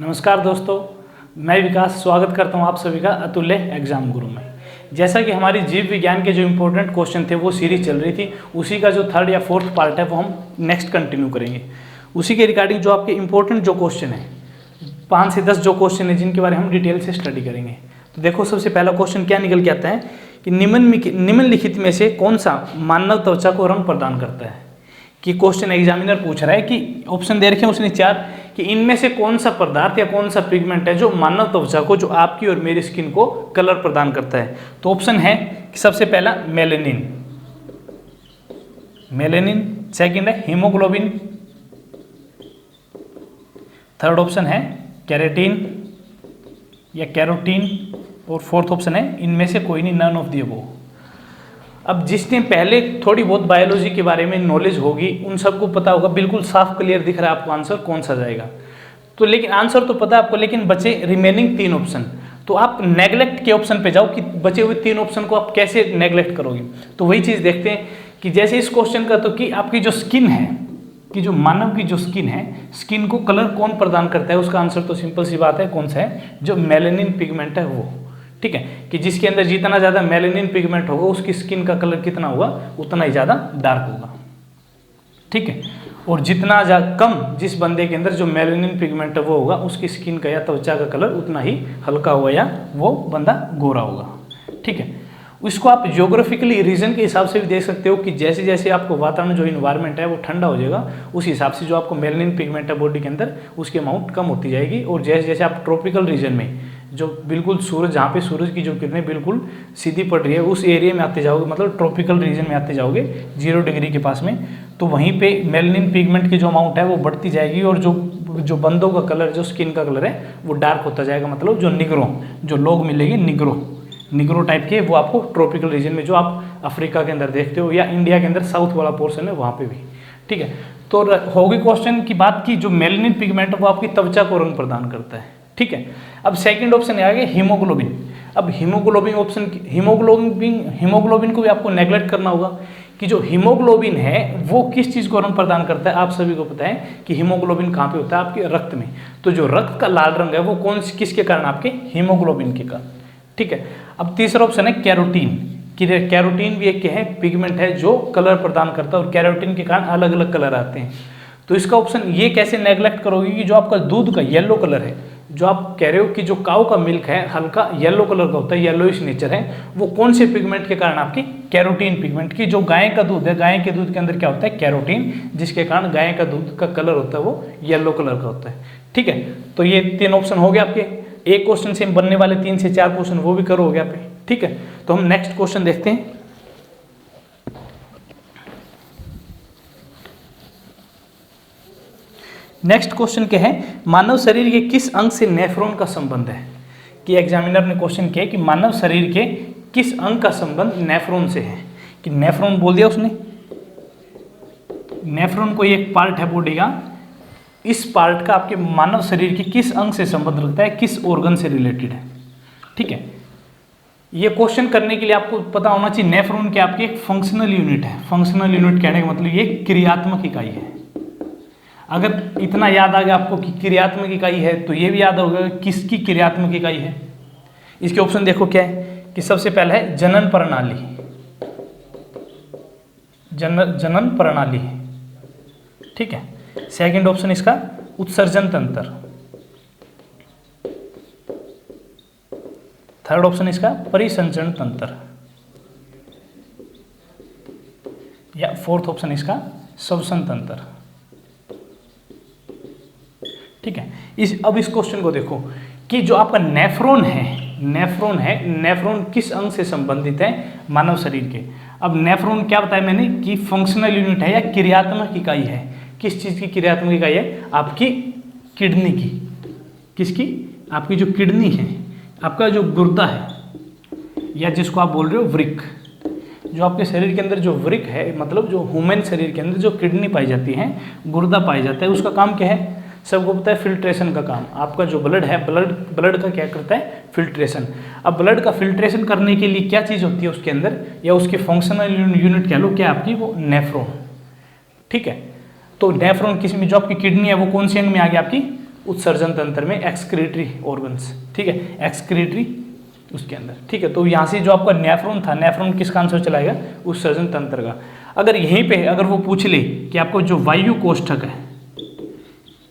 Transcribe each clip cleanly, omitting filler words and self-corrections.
नमस्कार दोस्तों, मैं विकास स्वागत करता हूं आप सभी का अतुल्य एग्जाम गुरु में। जैसा कि हमारी जीव विज्ञान के जो इम्पोर्टेंट क्वेश्चन थे वो सीरीज चल रही थी, उसी का जो थर्ड या फोर्थ पार्ट है वो हम नेक्स्ट कंटिन्यू करेंगे। उसी के रिगार्डिंग जो आपके इम्पोर्टेंट जो क्वेश्चन है 5 से 10 जो क्वेश्चन है जिनके बारे में हम डिटेल से स्टडी करेंगे। तो देखो, सबसे पहला क्वेश्चन क्या निकल के आता है कि निम्नलिखित में से कौन सा मानव त्वचा को रंग प्रदान करता है। कि क्वेश्चन एग्जामिनर पूछ रहा है कि ऑप्शन दे रखे हैं उसने 4 कि इनमें से कौन सा पदार्थ या कौन सा पिगमेंट है जो मानव त्वचा को, जो आपकी और मेरी स्किन को कलर प्रदान करता है। तो ऑप्शन है कि सबसे पहला मेलेनिन, सेकंड है हीमोग्लोबिन, थर्ड ऑप्शन है कैरेटीन या कैरोटीन, और फोर्थ ऑप्शन है इनमें से कोई नहीं, नन ऑफ द अबव। अब जिसने पहले थोड़ी बहुत बायोलॉजी के बारे में नॉलेज होगी उन सबको पता होगा, बिल्कुल साफ क्लियर दिख रहा है आपको आंसर कौन सा जाएगा। तो लेकिन आंसर तो पता है आपको, लेकिन बचे रिमेनिंग 3 ऑप्शन। तो आप नेगलेक्ट के ऑप्शन पे जाओ कि बचे हुए 3 ऑप्शन को आप कैसे नेगलेक्ट करोगे। तो वही चीज़ देखते हैं कि जैसे इस क्वेश्चन का, तो कि आपकी जो स्किन है, कि जो मानव की जो स्किन है, स्किन को कलर कौन प्रदान करता है, उसका आंसर तो सिंपल सी बात है, कौन सा है, जो मेलेनिन पिगमेंट है वो। ठीक है, कि जिसके अंदर जितना ज़्यादा मेलेनिन पिगमेंट होगा उसकी स्किन का कलर कितना होगा, उतना ही ज़्यादा डार्क होगा। ठीक है, और जितना कम जिस बंदे के अंदर जो मेलेनिन पिगमेंट है वो होगा, उसकी स्किन का या त्वचा का कलर उतना ही हल्का होगा या वो बंदा गोरा होगा। ठीक है, इसको आप ज्योग्राफिकली रीजन के हिसाब से भी देख सकते हो कि जैसे जैसे आपको वातावरण, जो इन्वायरमेंट है वो ठंडा हो जाएगा, उस हिसाब से जो आपको मेलेनिन पिगमेंट है बॉडी के अंदर उसकी अमाउंट कम होती जाएगी। और जैसे जैसे आप ट्रॉपिकल रीजन में, जो बिल्कुल सूरज, जहाँ पे सूरज की जो किरणें बिल्कुल सीधी पड़ रही है, उस एरिया में आते जाओगे, मतलब ट्रॉपिकल रीजन में आते जाओगे 0 डिग्री के पास में, तो वहीं पे मेलेनिन पिगमेंट की जो अमाउंट है वो बढ़ती जाएगी और जो बंदों का कलर, जो स्किन का कलर है वो डार्क होता जाएगा। मतलब जो निग्रो, जो लोग मिलेंगे निग्रो टाइप के, वो आपको ट्रॉपिकल रीजन में, जो आप अफ्रीका के अंदर देखते हो या इंडिया के अंदर साउथ वाला पोर्शन है वहाँ पे भी। ठीक है, तो होगी क्वेश्चन की बात की जो मेलेनिन पिगमेंट है वो आपकी त्वचा को रंग प्रदान करता है। ठीक है, अब सेकंड ऑप्शन आ गया हीमोग्लोबिन। अब हीमोग्लोबिन को भी आपको नेगलेक्ट करना होगा कि जो हीमोग्लोबिन है वो किस चीज़ को रंग प्रदान करता है। आप सभी को पता है कि हीमोग्लोबिन कहाँ पे होता है, आपके रक्त में। तो जो रक्त का लाल रंग है वो किसके कारण, आपके हीमोग्लोबिन के कारण। ठीक है, अब तीसरा ऑप्शन है कैरोटीन। कैरोटीन भी एक है पिगमेंट है जो कलर प्रदान करता है, और कैरोटीन के कारण अलग अलग कलर आते हैं। तो इसका ऑप्शन ये कैसे नेगलेक्ट करोगे कि जो आपका दूध का येलो कलर है, जो आप कह रहे हो कि जो काऊ का मिल्क है हल्का येलो कलर का होता है, येलोइश नेचर है, वो कौन से पिगमेंट के कारण, आपकी कैरोटीन पिगमेंट की। जो गाय का दूध है, गाय के दूध के अंदर क्या होता है, कैरोटीन, जिसके कारण गाय का दूध का कलर होता है वो येलो कलर का होता है। ठीक है, तो ये 3 ऑप्शन हो गए आपके। एक क्वेश्चन से बनने वाले 3 से 4 क्वेश्चन वो भी करोगे आप। ठीक है, तो हम नेक्स्ट क्वेश्चन देखते हैं। नेक्स्ट क्वेश्चन क्या है, मानव शरीर के किस अंग से नेफ्रॉन का संबंध है। कि एग्जामिनर ने क्वेश्चन किया कि मानव शरीर के किस अंग का संबंध नेफ्रॉन से है। कि नेफ्रॉन बोल दिया उसने, नेफ्रॉन कोई एक पार्ट है बॉडी का, इस पार्ट का आपके मानव शरीर के किस अंग से संबंध रखता है, किस ऑर्गन से रिलेटेड है। ठीक है, ये क्वेश्चन करने के लिए आपको पता होना चाहिए नेफ्रॉन क्या, आपकी एक फंक्शनल यूनिट है। फंक्शनल यूनिट कहने का मतलब ये क्रियात्मक इकाई है। अगर इतना याद आ गया आपको कि क्रियात्मक इकाई है, तो ये भी याद होगा किसकी क्रियात्मक इकाई है। इसके ऑप्शन देखो क्या है कि सबसे पहला है जनन प्रणाली, जनन प्रणाली। ठीक है, सेकंड ऑप्शन इसका उत्सर्जन तंत्र, थर्ड ऑप्शन इसका परिसंचरण तंत्र, या फोर्थ ऑप्शन इसका श्वसन तंत्र। ठीक है, अब इस क्वेश्चन को देखो कि जो आपका नेफ्रॉन किस अंग से संबंधित है, मानव शरीर के। अब नेफ्रॉन क्या बताया मैंने कि फंक्शनल यूनिट है या क्रियात्मक इकाई है। किस चीज़ की क्रियात्मक इकाई है, आपकी किडनी की। किसकी, आपकी जो किडनी है, आपका जो गुर्दा है, या जिसको आप बोल रहे हो वृक्क, जो आपके शरीर के अंदर जो वृक्क है, मतलब जो ह्यूमन शरीर के अंदर जो किडनी पाई जाती है, गुर्दा पाई जाता है, उसका काम क्या है, सबको पता है फिल्ट्रेशन का काम। आपका जो ब्लड है, ब्लड का क्या करता है, फिल्ट्रेशन। अब ब्लड का फिल्ट्रेशन करने के लिए क्या चीज़ होती है उसके अंदर, या उसके फंक्शनल यूनिट कह लो, क्या आपकी, वो नेफ्रॉन। ठीक है, तो नेफ्रॉन किस में, जो आपकी किडनी है वो कौन से अंग में आ गया, आपकी उत्सर्जन तंत्र में एक्सक्रीटरी ऑर्गन्स, ठीक है, एक्सक्रीटरी उसके अंदर, ठीक है। तो यहाँ से जो आपका नेफ्रॉन था, नेफ्रॉन किसका आंसर चलाएगा, उत्सर्जन तंत्र का। अगर यहीं पे अगर वो पूछ ले कि आपको जो वायु कोष्ठक है,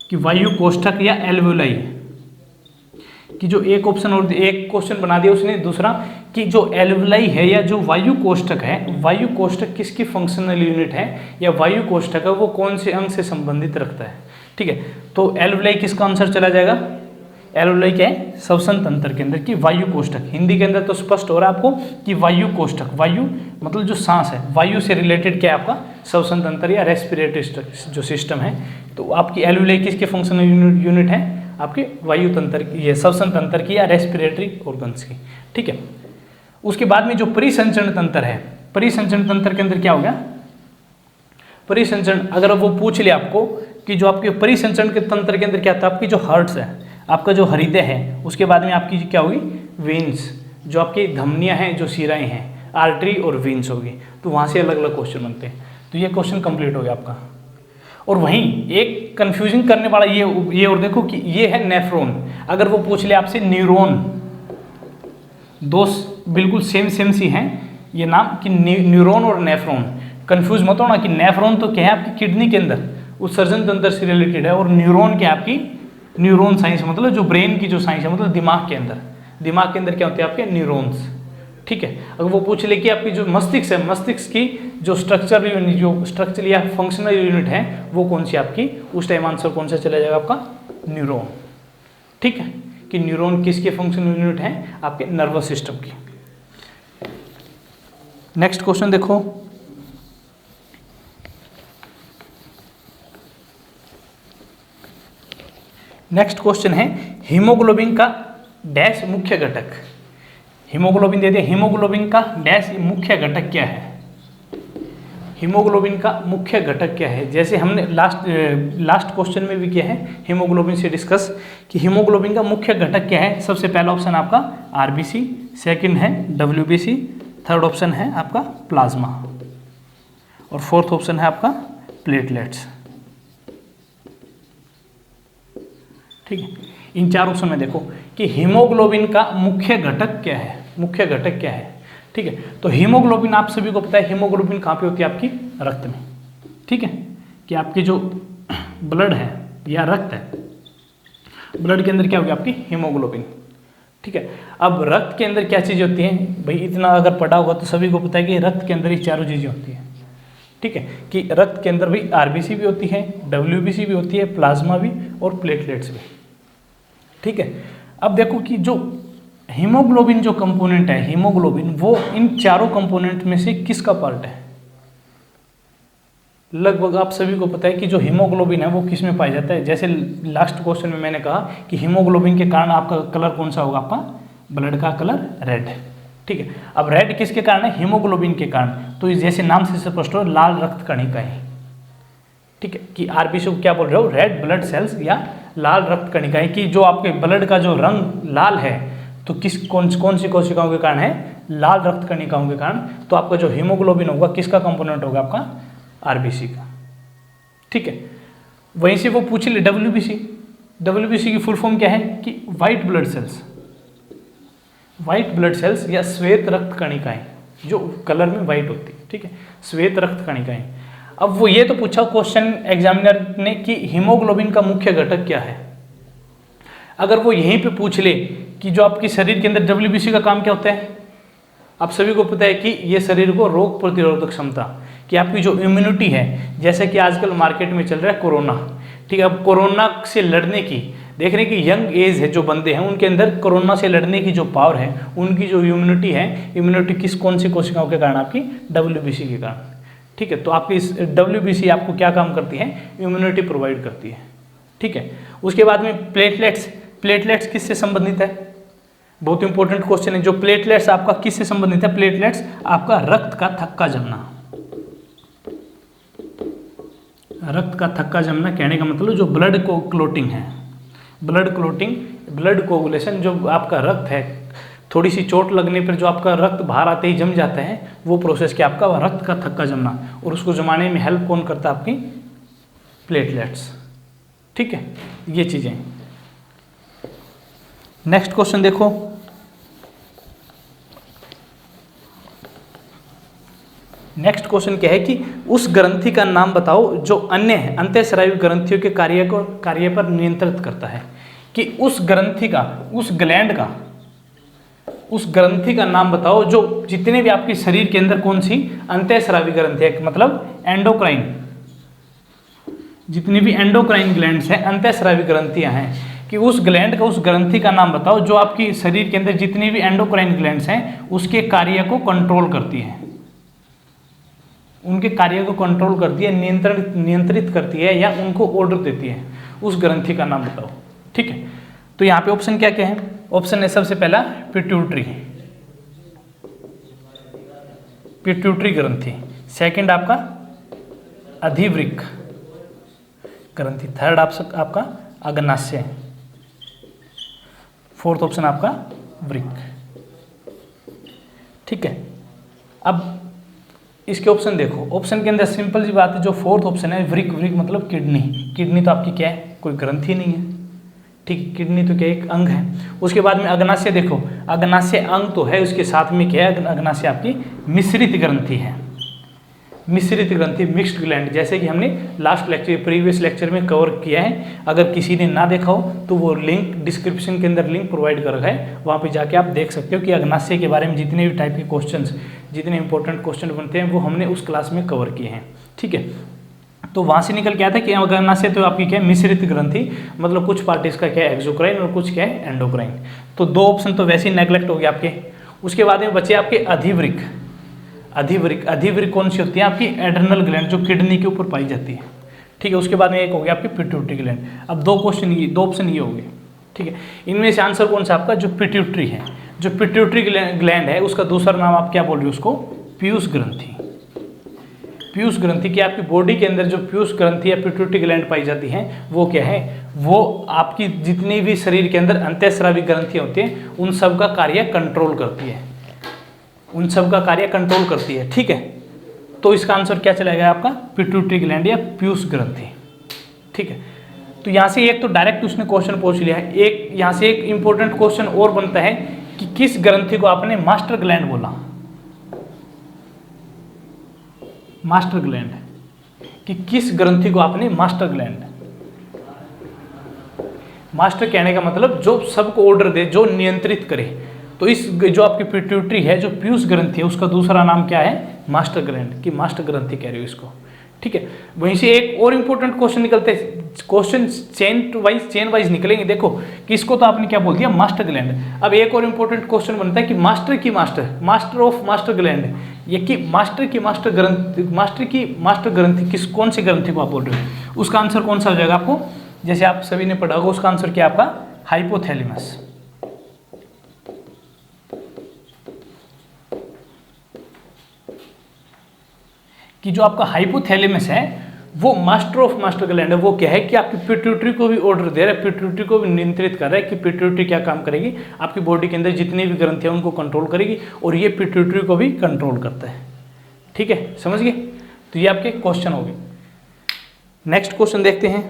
कि वायु कोष्ठक या एल्वेलाई, कि जो एक ऑप्शन और एक क्वेश्चन बना दिया उसने, दूसरा कि जो एल्वेलाई है या जो वायु कोष्ठक है, वायु कोष्ठक किसकी फंक्शनल यूनिट है या वायु कोष्ठक है वो कौन से अंग से संबंधित रखता है, ठीक है। तो एल्वेलाई किसका आंसर चला जाएगा, एल्वेलाई क्या है, श्वसन तंत्र के अंदर की वायु कोष्ठक। हिंदी के अंदर तो स्पष्ट हो रहा है आपको कि वायु कोष्ठक, वायु मतलब जो सांस है, वायु से रिलेटेड क्या है आपका श्वसन तंत्र या रेस्पिरेटरी जो सिस्टम है। तो आपकी एल्वेलाई किसके फंक्शनल यूनिट है, आपके वायु तंत्र की, ये श्वसन तंत्र की या रेस्पिरेटरी ऑर्गन्स की, ठीक है। उसके बाद में जो परिसंचरण तंत्र है, परिसंचरण तंत्र के अंदर क्या हो गया, परिसंचरण अगर वो पूछ ले आपको कि जो आपके परिसंचरण के तंत्र के अंदर क्या था, आपकी जो हार्ट्स है, आपका जो हृदय है, उसके बाद में आपकी क्या होगी, वेन्स, जो आपकी धमनियां हैं, जो शिराएं हैं, आर्टरी और वेन्स होगी। तो वहाँ से अलग अलग क्वेश्चन बनते हैं। तो ये क्वेश्चन कंप्लीट हो गया आपका। और वहीं एक कंफ्यूजिंग करने वाला ये और देखो कि ये है नेफ्रॉन। अगर वो पूछ ले आपसे न्यूरॉन, दो बिल्कुल सेम सी हैं ये नाम, कि न्यूरॉन और नेफ्रॉन, कंफ्यूज मत होना कि नेफ्रॉन तो क्या है आपकी किडनी के अंदर उत्सर्जन तंत्र से रिलेटेड है, और न्यूरॉन क्या है आपकी न्यूरॉन साइंस, मतलब जो ब्रेन की जो साइंस है, मतलब दिमाग के अंदर क्या होते हैं आपके न्यूरॉन्स, ठीक है। अगर वो पूछ ले कि आपकी जो मस्तिष्क है, मस्तिष्क की जो स्ट्रक्चर या फंक्शनल यूनिट है वो कौन सी आपकी, उस टाइम आंसर कौन सा चला जाएगा आपका, न्यूरॉन, ठीक है। कि न्यूरॉन किसके फंक्शनल यूनिट है, आपके नर्वस सिस्टम की। नेक्स्ट क्वेश्चन देखो, नेक्स्ट क्वेश्चन है हीमोग्लोबिन का डैश मुख्य घटक। हीमोग्लोबिन दे दिया, हीमोग्लोबिन का डैश मुख्य घटक क्या है, हीमोग्लोबिन का मुख्य घटक क्या है। जैसे हमने लास्ट क्वेश्चन में भी किया है हीमोग्लोबिन से डिस्कस कि हीमोग्लोबिन का मुख्य घटक क्या है। सबसे पहला ऑप्शन आपका आरबीसी, सेकंड है डब्ल्यूबीसी, थर्ड ऑप्शन है आपका प्लाज्मा, और फोर्थ ऑप्शन है आपका प्लेटलेट्स, ठीक है। इन चार ऑप्शन में देखो कि हीमोग्लोबिन का मुख्य घटक क्या है, मुख्य घटक क्या है, ठीक है। तो हीमोग्लोबिन आप सभी को पता है, हीमोग्लोबिन कहाँ पे होती है, आपकी रक्त में, ठीक है। कि आपकी जो ब्लड है या रक्त है, ब्लड के अंदर क्या होगी आपकी हीमोग्लोबिन, ठीक है। अब रक्त के अंदर क्या चीज़ें होती हैं भाई, इतना अगर पढ़ा होगा तो सभी को पता है कि रक्त के अंदर ये चारों चीज़ें होती हैं, ठीक है। कि रक्त के अंदर भी आरबीसी भी होती है, डब्ल्यूबीसी भी होती है, प्लाज्मा भी और प्लेटलेट्स भी, ठीक है। अब देखो कि जो हीमोग्लोबिन जो कंपोनेंट है, हीमोग्लोबिन वो इन चारों कंपोनेंट में से किसका पार्ट है। लगभग आप सभी को पता है कि जो हीमोग्लोबिन है वो किस में पाया जाता है। जैसे लास्ट क्वेश्चन में मैंने कहा कि हीमोग्लोबिन के कारण आपका कलर कौन सा होगा, आपका ब्लड का कलर रेड, ठीक है। अब रेड किसके कारण है, हीमोग्लोबिन के कारण। तो जैसे नाम से स्पष्ट हो, लाल रक्त कणिकाएं, ठीक है। कि आरबीसी को क्या बोल रहे हो, रेड ब्लड सेल्स या लाल रक्त कणिकाएं, कि जो आपके ब्लड का जो रंग लाल है तो कौन सी कोशिकाओं के कारण है, लाल रक्त कणिकाओं के कारण। तो आपका जो हीमोग्लोबिन होगा किसका कंपोनेंट होगा, आपका आरबीसी का, ठीक है। वहीं से वो पूछ ले डब्ल्यूबीसी, डब्ल्यूबीसी की फुल फॉर्म क्या है कि white blood cells, white blood cells या श्वेत रक्त कणिकाएं, जो कलर में व्हाइट होती है, ठीक है, श्वेत रक्त कणिकाएं। अब वो ये तो पूछा क्वेश्चन एग्जामिनर ने कि हीमोग्लोबिन का मुख्य घटक क्या है। अगर वो यहीं पे पूछ ले कि जो आपके शरीर के अंदर डब्ल्यूबीसी का काम क्या होता है, आप सभी को पता है कि ये शरीर को रोग प्रतिरोधक क्षमता, कि आपकी जो इम्यूनिटी है, जैसे कि आजकल मार्केट में चल रहा है कोरोना, ठीक है। अब कोरोना से लड़ने की देख रहे हैं कि यंग एज है जो बंदे हैं उनके अंदर कोरोना से लड़ने की जो पावर है, उनकी जो इम्यूनिटी है, इम्यूनिटी कौन सी कोशिकाओं के कारण, आपकी डब्ल्यूबीसी के कारण, ठीक है। तो आपकी इस डब्ल्यूबीसी आपको क्या काम करती है, इम्यूनिटी प्रोवाइड करती है, ठीक है। उसके बाद में प्लेटलेट्स, प्लेटलेट्स किससे संबंधित है, बहुत इंपॉर्टेंट क्वेश्चन है। जो प्लेटलेट्स आपका किससे संबंधित है, प्लेटलेट्स आपका रक्त का थक्का जमना, रक्त का थक्का जमना कहने का मतलब जो ब्लड को क्लोटिंग है, ब्लड क्लोटिंग, ब्लड कोगुलेशन, जो आपका रक्त है थोड़ी सी चोट लगने पर जो आपका रक्त बाहर आते ही जम जाता है, वो प्रोसेस क्या आपका रक्त का थक्का जमना, और उसको जमाने में हेल्प कौन करता है, आपकी प्लेटलेट्स, ठीक है। ये चीज़ें नेक्स्ट क्वेश्चन देखो, नेक्स्ट क्वेश्चन क्या है कि उस ग्रंथि का नाम बताओ जो अन्य अंतःस्रावी ग्रंथियों के कार्य पर नियंत्रित करता है। कि उस ग्रंथि का, उस ग्लैंड का, उस ग्रंथि का नाम बताओ जो जितने भी आपके शरीर के अंदर कौन सी अंतःस्रावी ग्रंथि है, मतलब एंडोक्राइन, जितनी भी एंडोक्राइन ग्लैंड्स हैं, अंतःस्रावी ग्रंथियां हैं, कि उस ग्लैंड का, उस ग्रंथि का नाम बताओ जो आपकी शरीर के अंदर जितनी भी एंडोक्राइन ग्लैंड्स हैं उसके कार्य को कंट्रोल करती है, उनके कार्य को कंट्रोल करती है, नियंत्रित करती है, या उनको ऑर्डर देती है। उस ग्रंथि का नाम बताओ। ठीक है, तो यहाँ पे ऑप्शन क्या क्या है? ऑप्शन है सबसे पहला पिट्यूटरी, पिट्यूटरी ग्रंथि। सेकंड आपका अधिवृक्क ग्रंथि। थर्ड आपका अग्नाशय। फोर्थ ऑप्शन आपका वृक्क। ठीक है, अब इसके ऑप्शन देखो। ऑप्शन के अंदर सिंपल सी बात है, जो फोर्थ ऑप्शन है वृक्क, वृक्क मतलब किडनी। किडनी तो आपकी क्या है? कोई ग्रंथि नहीं है। ठीक है, किडनी तो क्या एक अंग है। उसके बाद में अग्नाशय देखो, अग्नाशय अंग तो है, उसके साथ में क्या है? अग्नाशय आपकी मिश्रित ग्रंथि है, मिश्रित ग्रंथि, मिक्स्ड ग्लैंड, जैसे कि हमने लास्ट लेक्चर, प्रीवियस लेक्चर में कवर किया है। अगर किसी ने ना देखा हो तो वो लिंक डिस्क्रिप्शन के अंदर लिंक प्रोवाइड कर रखा है, वहाँ पे जाके आप देख सकते हो कि अग्नाशय के बारे में जितने भी टाइप के क्वेश्चंस, जितने इंपॉर्टेंट क्वेश्चन बनते हैं वो हमने उस क्लास में कवर किए हैं। ठीक है, तो वहाँ से निकल के आया था कि अग्नाशय तो आपकी क्या है? मिश्रित ग्रंथि, मतलब कुछ पार्ट इसका क्या है? एक्सोक्राइन और कुछ क्या है? एंडोक्राइन। तो दो ऑप्शन तो वैसे ही नेग्लेक्ट हो गए आपके। उसके बाद में बचे आपके अधिवृक्क। अधिवृक्क, अधिवृक्क कौन सी होती है? आपकी एड्रेनल ग्लैंड, जो किडनी के ऊपर पाई जाती है। ठीक है, उसके बाद में एक हो गया आपकी पिट्यूटरी ग्लैंड। अब दो क्वेश्चन ये, दो ऑप्शन ये हो गए। ठीक है, इनमें से आंसर कौन सा आपका? जो पिट्यूटरी है, जो पिट्यूटरी ग्लैंड है उसका दूसरा नाम आप क्या बोल रहे हो उसको? पीयूष ग्रंथि। पीयूष ग्रंथि की आपकी बॉडी के अंदर जो पीयूष ग्रंथि या पिट्यूटरी ग्लैंड पाई जाती है वो क्या है? वो आपकी जितनी भी शरीर के अंदर अंतःस्रावी ग्रंथियां होती हैं उन सब का कार्य कंट्रोल करती है, उन सब का कार्य कंट्रोल करती है। ठीक है, तो इसका आंसर क्या चला गया आपका? पिट्यूटरी ग्लैंड या पीयूष ग्रंथि। ठीक है, तो यहाँ से एक तो डायरेक्ट उसने क्वेश्चन पूछ लिया है। एक यहाँ से एक इंपॉर्टेंट क्वेश्चन और बनता है कि किस ग्रंथि को आपने मास्टर ग्लैंड बोला? मास्टर ग्लैंड, कि किस ग्रंथि को आपने मास्टर ग्लैंड? मास्टर कहने का मतलब जो सबको ऑर्डर दे, जो नियंत्रित करे। तो इस जो आपकी पिट्यूटरी है, जो पीयूष ग्रंथि है, उसका दूसरा नाम क्या है? मास्टर ग्लैंड, की मास्टर ग्रंथि कह रहे हो इसको। ठीक है, वहीं से एक और इंपॉर्टेंट क्वेश्चन निकलते हैं। क्वेश्चन चेन वाइज निकलेंगे। देखो कि इसको तो आपने क्या बोल दिया? Master gland. अब एक और इंपॉर्टेंट क्वेश्चन बनता है कि मास्टर की master, master of master gland, ये कि मास्टर की मास्टर ग्रंथि, मास्टर की मास्टर ग्रंथि किस, कौन सी ग्रंथि को आप बोल रहे हो? उसका आंसर कौन सा हो जाएगा आपको? जैसे आप सभी ने पढ़ा होगा, उसका आंसर क्या आपका? हाइपोथैलेमस। कि जो आपका हाइपोथैलेमस है वो मास्टर ऑफ मास्टर ग्लैंड है। वो क्या है कि आपकी पिट्यूटरी को भी ऑर्डर दे रहा है, पिट्यूटरी को भी नियंत्रित कर रहा है कि पिट्यूटरी क्या काम करेगी? आपकी बॉडी के अंदर जितनी भी ग्रंथियां उनको कंट्रोल करेगी, और ये पिट्यूटरी को भी कंट्रोल करता है। ठीक है, समझ गए? तो ये आपके क्वेश्चन हो गए। नेक्स्ट क्वेश्चन देखते हैं।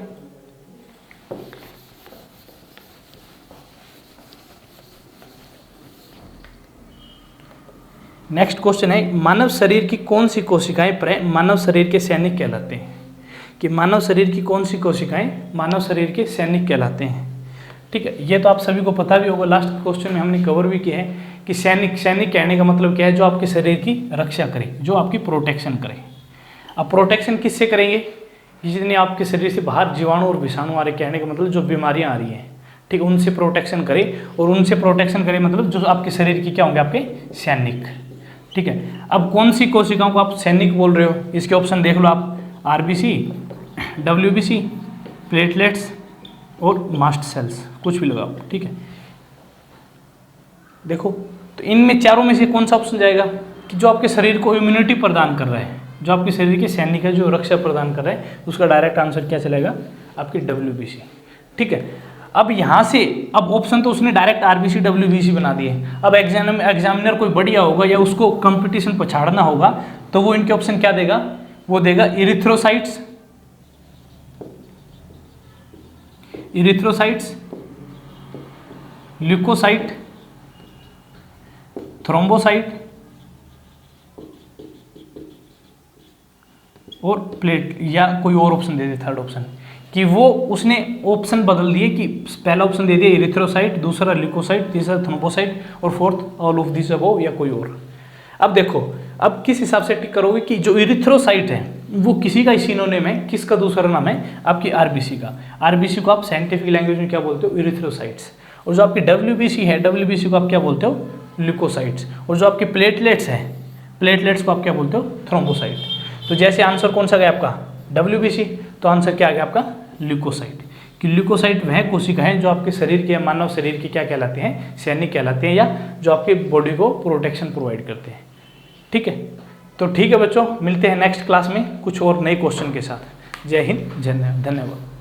नेक्स्ट क्वेश्चन है, मानव शरीर की कौन सी कोशिकाएं मानव शरीर के सैनिक कहलाते हैं? कि मानव शरीर की कौन सी कोशिकाएं मानव शरीर के सैनिक कहलाते हैं? ठीक है, ये तो आप सभी को पता भी होगा, लास्ट क्वेश्चन में हमने कवर भी किया है कि सैनिक, सैनिक कहने का मतलब क्या है? जो आपके शरीर की रक्षा करे, जो आपकी प्रोटेक्शन करे। अब प्रोटेक्शन किससे करेंगे? जितने आपके शरीर से बाहर जीवाणु और विषाणु आ रहे, कहने का मतलब जो बीमारियां आ रही हैं, ठीक, उनसे प्रोटेक्शन करे। और उनसे प्रोटेक्शन करे मतलब जो आपके शरीर की क्या होंगे? आपके सैनिक। ठीक है, अब कौन सी कोशिकाओं को आप सैनिक बोल रहे हो? इसके ऑप्शन देख लो आप, आरबीसी, डब्ल्यूबीसी, प्लेटलेट्स और मास्ट सेल्स, कुछ भी लगाओ। ठीक है, देखो तो इनमें चारों में से कौन सा ऑप्शन जाएगा? कि जो आपके शरीर को इम्यूनिटी प्रदान कर रहा है, जो आपके शरीर के सैनिक है, जो रक्षा प्रदान कर रहा है, उसका डायरेक्ट आंसर क्या चलेगा? आपकी डब्ल्यूबीसी। ठीक है, अब यहाँ से, अब ऑप्शन तो उसने डायरेक्ट आरबीसी डब्ल्यूबीसी बना दिए। अब एग्जामिनर कोई बढ़िया होगा या उसको कंपटीशन पछाड़ना होगा तो वो इनके ऑप्शन क्या देगा? वो देगा इरिथ्रोसाइट्स, इरिथ्रोसाइट्स, ल्यूकोसाइट, थ्रोम्बोसाइट और प्लेट, या कोई और option they they third option, कि वो उसने ऑप्शन बदल दिए कि पहला ऑप्शन दे दिया इरिथ्रोसाइट, दूसरा ल्यूकोसाइट, तीसरा थ्रोम्बोसाइट और fourth all of this above या कोई और। अब देखो, अब किस हिसाब से टिक करोगे कि जो इरिथ्रोसाइट है वो किसी का सिनोनिम है, किसका दूसरा नाम है, आपकी आरबीसी का। आरबीसी को आप साइंटिफिक लैंग्वेज में क्या बोलते हो, इरिथ्रोसाइट्स। और जो आपकी डब्ल्यूबीसी है, डब्ल्यूबीसी को आप क्या बोलते हो, ल्यूकोसाइट्स। और जो आपके प्लेटलेट्स हैं, प्लेटलेट्स को आप क्या बोलते हो, थ्रोम्बोसाइट। तो जैसे आंसर कौन सा गया आपका, डब्ल्यूबीसी, तो आंसर क्या आ गया आपका, ल्यूकोसाइट। कि ल्यूकोसाइट वह कोशिका है जो आपके शरीर के, मानव शरीर के क्या कहलाते हैं, सैनिक कहलाते हैं, या जो आपके बॉडी को प्रोटेक्शन प्रोवाइड करते हैं। ठीक है, तो ठीक है बच्चों, मिलते हैं नेक्स्ट क्लास में कुछ और नए क्वेश्चन के साथ। जय हिंद, धन्यवाद।